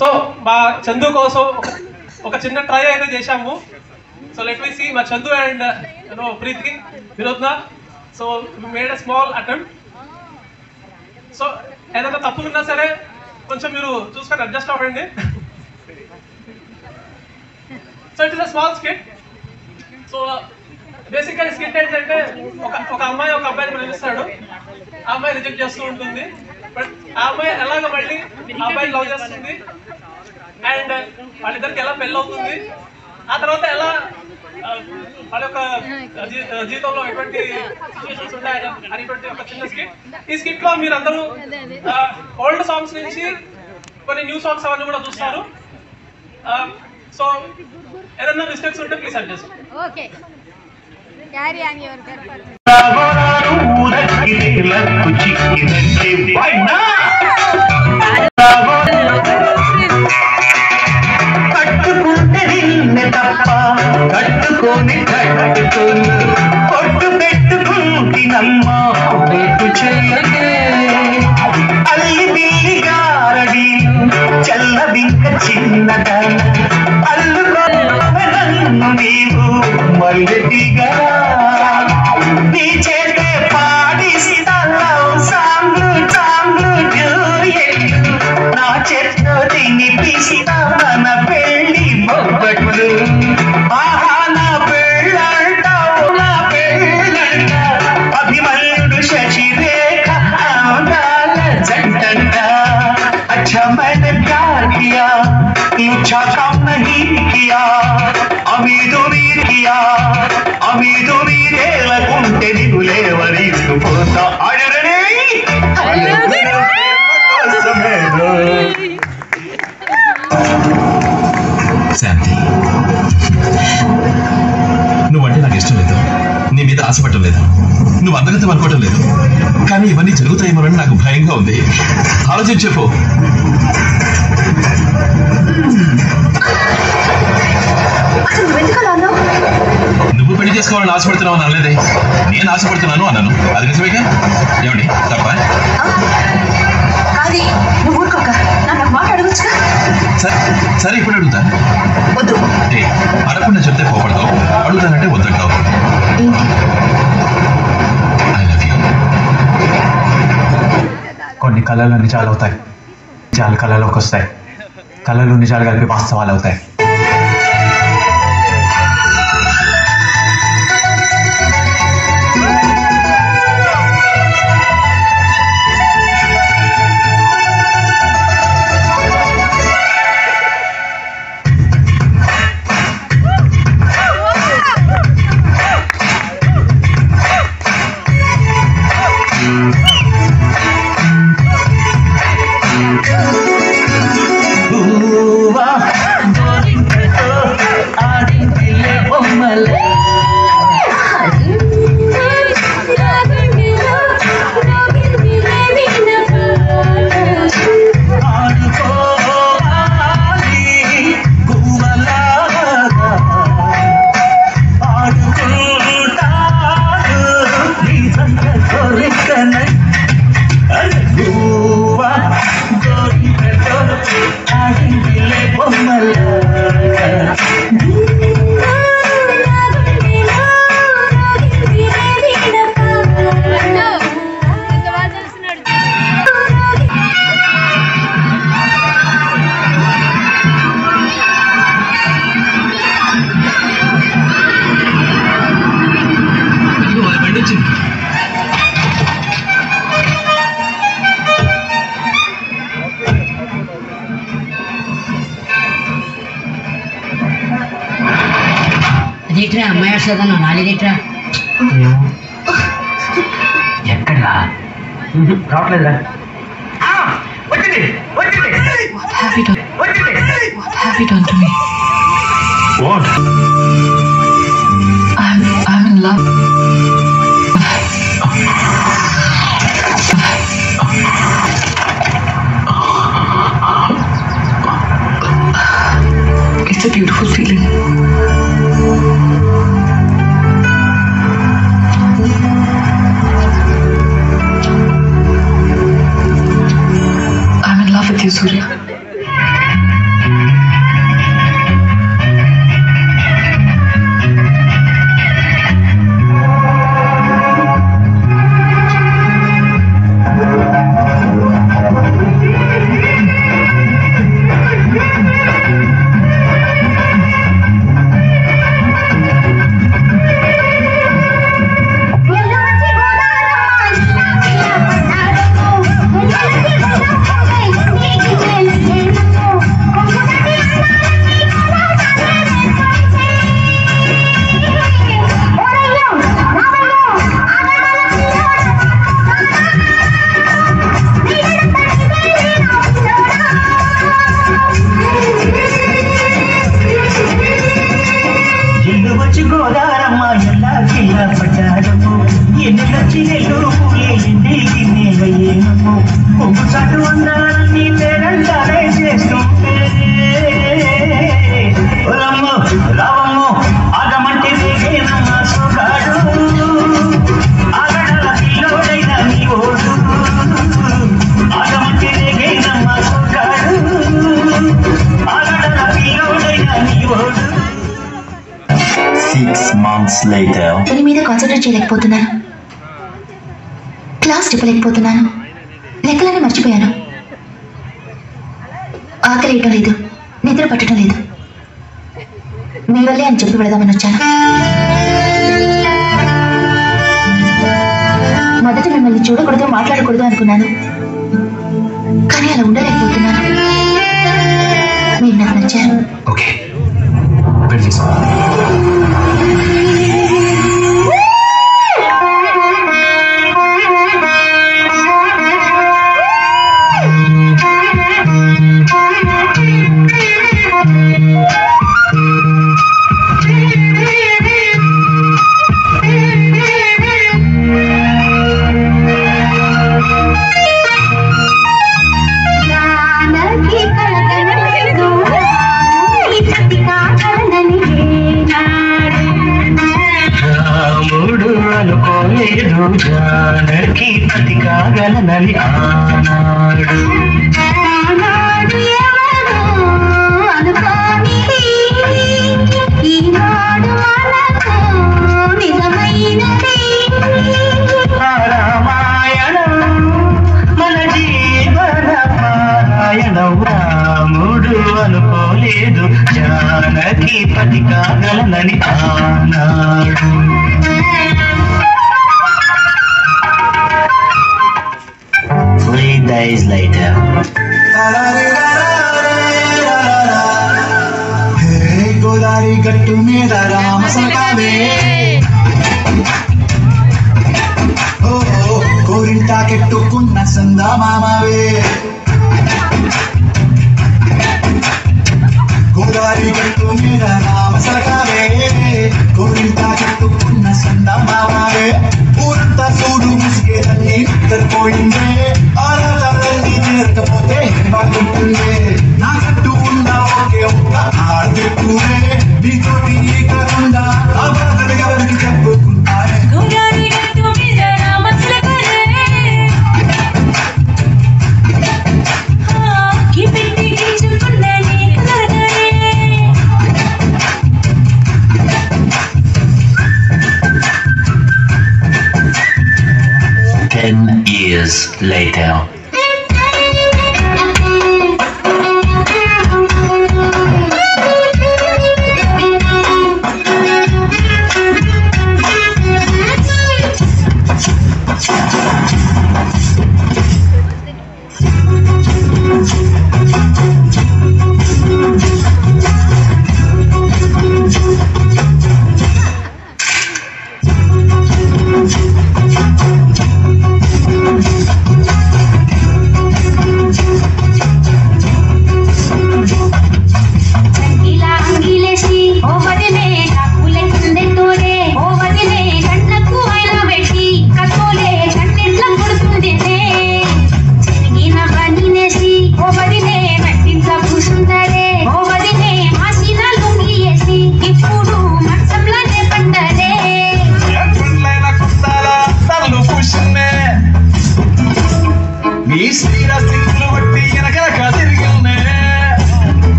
So మా చందు కోసం ఒక చిన్న ట్రై అయితే చేశాము. సో లెట్ మీ సీ మా చందు అండ్ ప్రీతి వినోద్న. So made a small attempt. So ఏదైనా తప్పులు ఉన్నా సరే కొంచెం మీరు చూసుకొని అడ్జస్ట్ అవ్వండి. So it is a small skit. So బేసిక్గా స్కిట్ ఏంటంటే ఒక అమ్మాయి ఒక అబ్బాయిని ప్రేమిస్తాడు. ఆ అమ్మాయి రిజెక్ట్ చేస్తూ ఉంటుంది. బట్ ఆ అమ్మాయి ఎలాగ మళ్ళీ ఆ అబ్బాయిని లవ్ చేస్తుంది అండ్ వాళ్ళిద్దరికి ఎలా పెళ్ళి అవుతుంది, ఆ తర్వాత ఎలా వాళ్ళ యొక్క జీవితంలో ఎటువంటి సిచ్యువేషన్స్ ఉంటాయి అనేటువంటి ఒక చిన్న స్కిట్. ఈ స్కిట్ లో మీరు అందరూ ఓల్డ్ సాంగ్స్ నుంచి కొన్ని న్యూ సాంగ్స్ అవన్నీ కూడా చూస్తారు. సో ఏదన్నా మిస్టేక్స్ ఉంటే please adjust. Okay, carry on your performance. కట్టుకొని కొట్టు పెట్టుకుంటినమ్మా పెట్టు చెల్లకే అల్లి బిల్లి గారడీలు చల్లవింక చిన్నదాన అల్లుకోను నీవు మల్లెటిగా నీ చేతే పాడిస్తాను సాంగ్లు సాంగ్లు జూయెట్లు నా చెట్టు తినిపిస్తా మన పెళ్ళి బొబ్బట్లు. ఆహా నా పెళ్ళంట నా పెళ్ళంట అభిమన్యుడు శశిరేఖ ఆంధ్రాల జంటంట. अच्छा मैंने प्यार किया पूछा काम नहीं किया अमीद उमीद किया अमीद उमीदे लగుంటే నిగులేవరీసుకుపోతా అడరనే శాంతి, నువ్వంటే నాకు ఇష్టం లేదు, నీ మీద ఆశపడటం లేదు, నువ్వు అంతగతం అనుకోవటం లేదు, కానీ ఇవన్నీ జరుగుతాయేమోనని నాకు భయంగా ఉంది. ఆలోచించి చెప్పు. నువ్వు పెళ్లి చేసుకోవాలని ఆశపడుతున్నావు అని అనలేదే, నేను ఆశపడుతున్నాను అన్నాను. అది నిజమేగా? ఏమండి తప్ప? సరే ఇప్పుడు అడుగుతా. అడగకుండా చెప్తే పోపడతావు, అడుగుతానంటే వద్దంటావు. కొన్ని కళలు నిజాలు అవుతాయి, నిజాలు కళలోకి వస్తాయి, కళలు నిజాలు కలిపి వాస్తవాలు అవుతాయి. అదేట్రా అమ్మాయి వస్తుందన్నా నాలుగేట్రా ఎక్కడా రావట్లేదురా. What? I'm in love. It's a beautiful feeling. I'm in love with you, Surya. దీని మీద కాన్సన్ట్రేట్ చేయలేకపోతున్నాను. క్లాస్ చెప్పలేకపోతున్నాను. లెక్కలన్నీ మర్చిపోయాను. ఆకలి వేయటం లేదు, నిద్ర పట్టడం లేదు. మీ వల్లే అని చెప్పి పెడదామని వచ్చాను. మొదట మిమ్మల్ని చూడకూడదు, మాట్లాడకూడదు అనుకున్నాను. కానీ అలా ఉండలేకపోతున్నాను. మీరు నాకు నచ్చారు. ఓకే, పెళ్లి చేసుకో. జానకి పతి కాగలనని ఆనాడు రామాయణం మన జీవన పారాయణం. రాముడు అనుకోలేదు జానకి పతి కాగలనని ఆనాడు. 3 days later. Hey, Godari gattu mera Rama sakave. Oh, korinta kettukunna sanda mamave. Godari gattu mera Rama sakave. Korinta kettukunna sanda mamave. Urta sudu muske tani terpoinde. ఆరాధనని చేరకపోతే బాగుంటుందే. నా కట్టు ఉందా ఒకే ఒక్క ఆర్దిక్కునే. నీతోటి కాకుండా ఆ బాధలు ఎవరికి చెప్పుకుంటారే. Years later.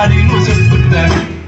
అని నువ్వు చెప్పుకుంటాను